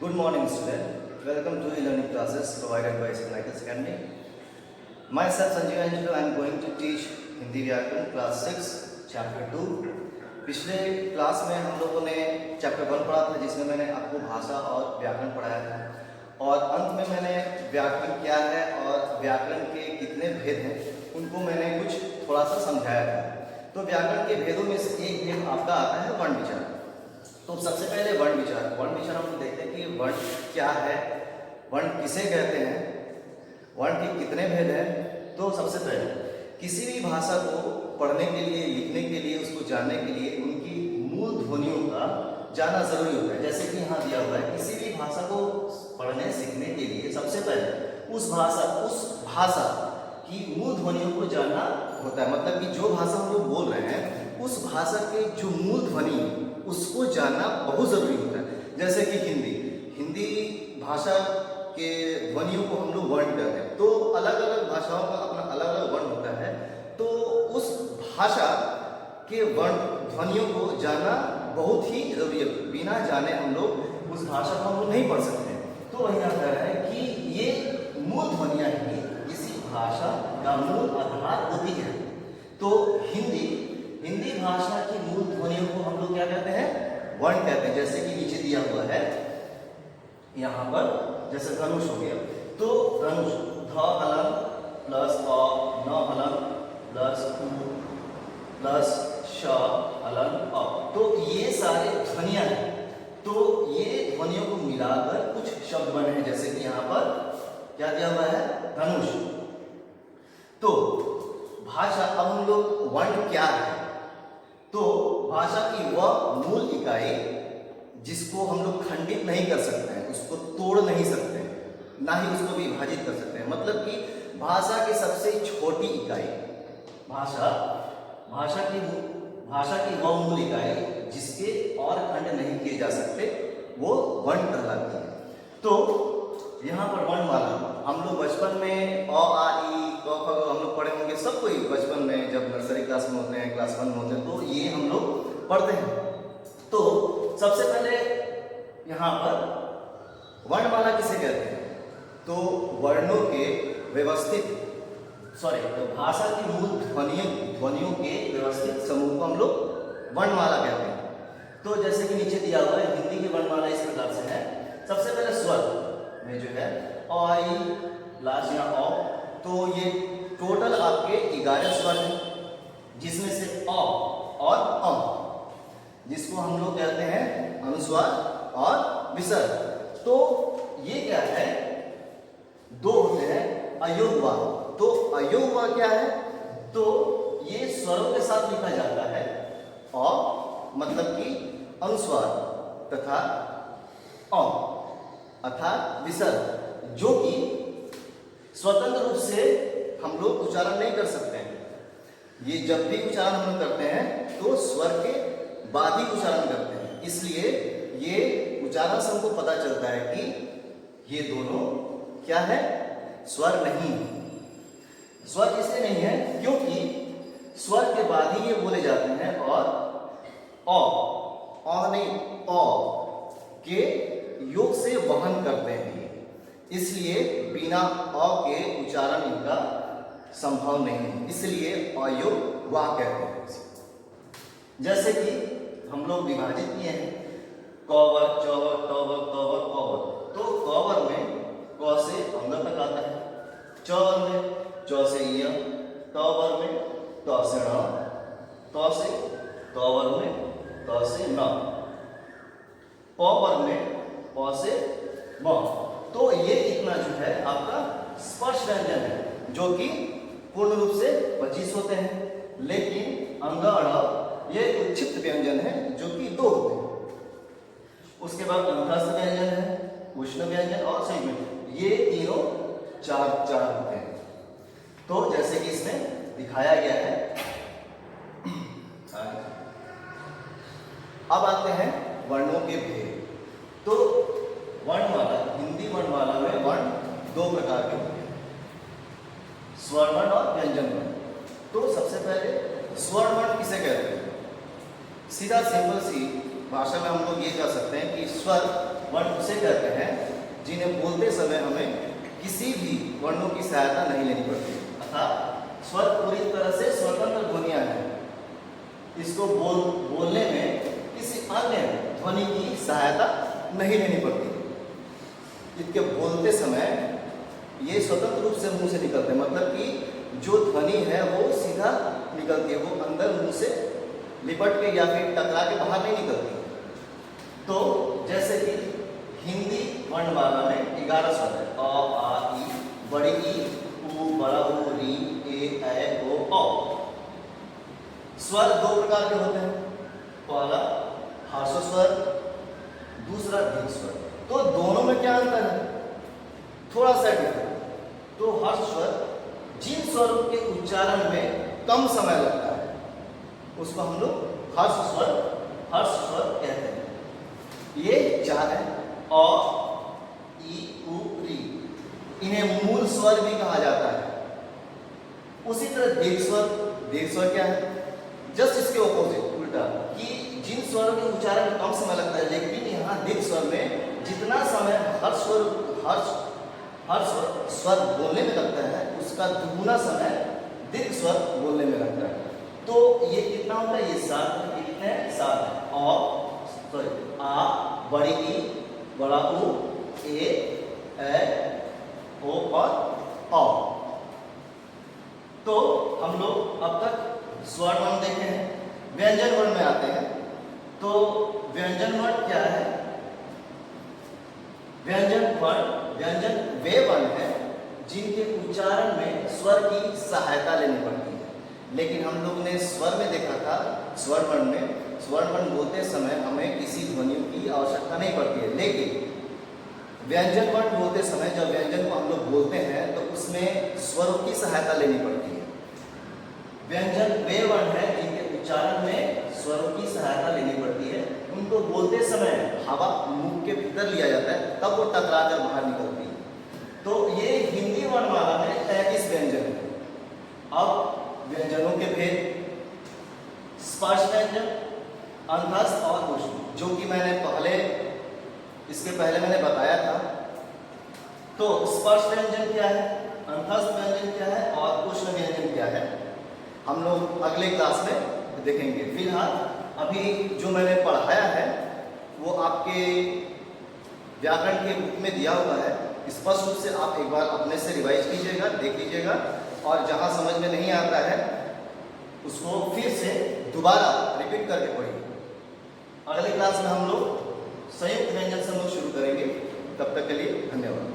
Good morning, student. Welcome to e-learning classes provided by Cycles Academy. Myself Sanjay Angelo. I am going to teach Hindi व्याकरण class 6 chapter 2. पिछले class में हम लोगों ने chapter 1 पढ़ा था, जिसमें मैंने आपको भाषा और व्याकरण पढ़ाया था, और अंत में मैंने व्याकरण क्या है और व्याकरण के कितने भेद हैं उनको मैंने कुछ थोड़ा सा समझाया था. तो व्याकरण के भेदों में से एक भेद आपका आता है वर्ण विचार. तो सबसे पहले वर्ण विचार हम देखते हैं कि वर्ण क्या है, वर्ण किसे कहते हैं, वर्ण के कितने भेद हैं. तो सबसे पहले किसी भी भाषा को पढ़ने के लिए, लिखने के लिए, उसको जानने के लिए उनकी मूल ध्वनियों का जानना जरूरी होता है. जैसे कि यहाँ दिया हुआ है, किसी भी भाषा को पढ़ने सीखने के लिए सबसे पहले उस भाषा की मूल ध्वनियों को जानना होता है. मतलब कि जो भाषा हम लोग बोल रहे हैं उस भाषा के जो मूल ध्वनि उसको जानना बहुत जरूरी होता है. जैसे कि हिंदी भाषा के ध्वनियों को हम लोग वर्ण कहते हैं. तो अलग अलग भाषाओं का अपना अलग अलग वर्ण होता है. तो उस भाषा के वर्ण ध्वनियों को जानना बहुत ही जरूरी है. बिना जाने हम लोग उस भाषा को हम लोग नहीं पढ़ सकते. तो वही यहाँ कह रहा है कि ये मूल ध्वनियाँ ही किसी भाषा का मूल आधार होती है. तो हिंदी भाषा की मूल ध्वनियों को हम लोग क्या कहते हैं? वर्ण कहते हैं. जैसे कि नीचे दिया हुआ है यहाँ पर, जैसे धनुष हो गया, तो धनुष ध हलन प्लस अ, न हलन प्लस उ प्लस श हलन अ. तो ये सारे ध्वनियां हैं. तो ये ध्वनियों को मिलाकर कुछ शब्द बने हैं. जैसे कि यहाँ पर क्या दिया हुआ है? धनुष. तो भाषा, अब हम लोग वर्ण क्या है, तो भाषा की वह मूल इकाई जिसको हम लोग खंडित नहीं कर सकते हैं, उसको तोड़ नहीं सकते हैं, ना ही उसको विभाजित कर सकते हैं. मतलब कि भाषा की सबसे छोटी इकाई, भाषा की वह मूल इकाई जिसके और खंड नहीं किए जा सकते, वो वर्ण कहलाती है. तो यहाँ पर वर्णमाला हम लोग बचपन में अ आ ई क ख हम लोग पढ़े होंगे. सब कोई बचपन में जब नर्सरी क्लास में होते हैं, क्लास 1 में होते हैं, तो ये हम लोग पढ़ते हैं. तो सबसे पहले यहाँ पर वर्णमाला किसे कहते हैं? तो वर्णों के तो भाषा की मूल ध्वनियों के व्यवस्थित समूह को हम लोग वर्णमाला कहते हैं. तो जैसे कि नीचे दिया हुआ है, हिंदी की वर्णमाला इस प्रकार से है. सबसे पहले स्वर में जो है अ ई लास्ट या अ, तो ये टोटल आपके 11 स्वर हैं, जिसमें से अ और अ, जिसको हम लोग कहते हैं अनुस्वार और विसर्ग. तो ये क्या है? दो होते हैं अयोगवा. तो अयोगवा क्या है? तो ये स्वरों के साथ लिखा जाता है. अ मतलब कि अनुस्वार तथा अ अर्थात विसर्ग, जो कि स्वतंत्र रूप से हम लोग उच्चारण नहीं कर सकते हैं. ये जब भी उच्चारण हम लोग करते हैं तो स्वर के बाद ही उच्चारण करते हैं. इसलिए ये उच्चारण से हमको पता चलता है कि ये दोनों क्या है? स्वर नहीं. स्वर इसलिए नहीं है क्योंकि स्वर के बाद ही ये बोले जाते हैं, और अ नहीं अ के योग से वहन करते हैं. इसलिए बिना अ के उच्चारण इनका संभव नहीं है. इसलिए अयोग वा कहते हैं. जैसे कि हम लोग विभाजित किए हैं कवर, चौवर, टवर, तवर, कवर. तो कवर में क से अंग तक आता है, चौवर में च से य, टवर में त से ण, त से कवर में क से न, पवर में प से म. तो ये इतना जो है आपका स्पर्श व्यंजन है, जो कि पूर्ण रूप से 25 होते हैं. लेकिन अंग अड़ ये उच्छिष्ट व्यंजन है, जो कि 2 होते हैं. उसके बाद कंठस्थ व्यंजन है, उष्ण व्यंजन और संयुक्त व्यंजन. ये तीनों 4 होते हैं. तो जैसे कि इसमें दिखाया गया है. अब आते हैं वर्णों के भेद. तो वर्णमाला, हिंदी वर्णमाला में वर्ण 2 प्रकार के होते हैं, स्वर वर्ण और व्यंजन वर्ण. तो सबसे पहले स्वर वर्ण किसे कहते हैं? सीधा सिंपल सी भाषा में हम लोग ये कह सकते हैं कि स्वर वर्ण उसे कहते हैं जिन्हें बोलते समय हमें किसी भी वर्णों की सहायता नहीं लेनी पड़ती, अर्थात स्वर पूरी तरह से स्वतंत्र ध्वनियां हैं। इसको बोलने में किसी अन्य ध्वनि की सहायता नहीं लेनी पड़ती। इसके बोलते समय ये स्वतंत्र रूप से मुंह से निकलते हैं, मतलब कि जो ध्वनि है वो सीधा निकलती है, वो अंदर मुंह से लिपट के या फिर टकरा के बाहर नहीं निकलती। तो जैसे कि हिंदी वर्णमाला में 11 स्वर है, अ आ ई, बड़ी ई, उ, बड़ा उ, री, ए ओ। स्वर दो प्रकार के होते हैं, पहला हर्ष स्वर, दूसरा दीर्घ स्वर। तो दोनों में क्या अंतर है? थोड़ा सा डिफरेंट। तो हर्ष स्वर जिन स्वरों के उच्चारण में कम समय लगता है उसको हम लोग हर्ष स्वर कहते हैं। ये चार है, अ ई उ री, इन्हें मूल स्वर भी कहा जाता है। उसी तरह दीर्घ स्वर क्या है? जस्ट इसके ऑपोजिट, उल्टा, कि जिन स्वरों के उच्चारण में कम समय लगता है, लेकिन यहाँ दीर्घ स्वर में जितना समय हर्ष स्वर बोलने में लगता है उसका दुगुना समय दीर्घ स्वर बोलने में लगता है। तो ये कितना होता है? ये 7 है। कितने? 7 है। आ, बड़ी ई, बड़ा उ, ए ओ और औ। तो हम लोग अब तक स्वर वर्ण देखे हैं। व्यंजन वर्ण में आते हैं। तो व्यंजन वर्ण क्या है? व्यंजन वे वर्ण है जिनके उच्चारण में स्वर की सहायता लेनी पड़ती है। लेकिन हम लोग ने स्वर में देखा था, स्वर वर्ण बोलते समय हमें किसी ध्वनियों की आवश्यकता नहीं पड़ती है। लेकिन व्यंजन वर्ण बोलते समय जब व्यंजन को हम लोग बोलते हैं तो उसमें स्वरों की सहायता लेनी पड़ती है। व्यंजन वे वर्ण है जिनके उच्चारण में स्वरों की सहायता लेनी पड़ती है। उनको बोलते समय हवा मुंह के भीतर लिया जाता है, तब वो टकरा कर बाहर निकलती है। तो ये हिंदी वर्णमाला में 33 व्यंजन है। अब व्यंजनों के भेद: स्पर्श व्यंजन, अंतस्थ और उष्ण, जो कि इसके पहले मैंने बताया था। तो स्पर्श व्यंजन क्या है, अंतस्थ व्यंजन क्या है और उष्ण व्यंजन क्या है, हम लोग अगले क्लास में देखेंगे। फिलहाल अभी जो मैंने पढ़ाया है वो आपके व्याकरण के बुक में दिया हुआ है। स्पष्ट रूप से आप एक बार अपने से रिवाइज कीजिएगा, देख लीजिएगा, और जहाँ समझ में नहीं आता है उसको फिर से दोबारा रिपीट करके पढ़िए। अगले क्लास में हम लोग संयुक्त व्यंजन से हम लोग शुरू करेंगे। तब तक के लिए धन्यवाद।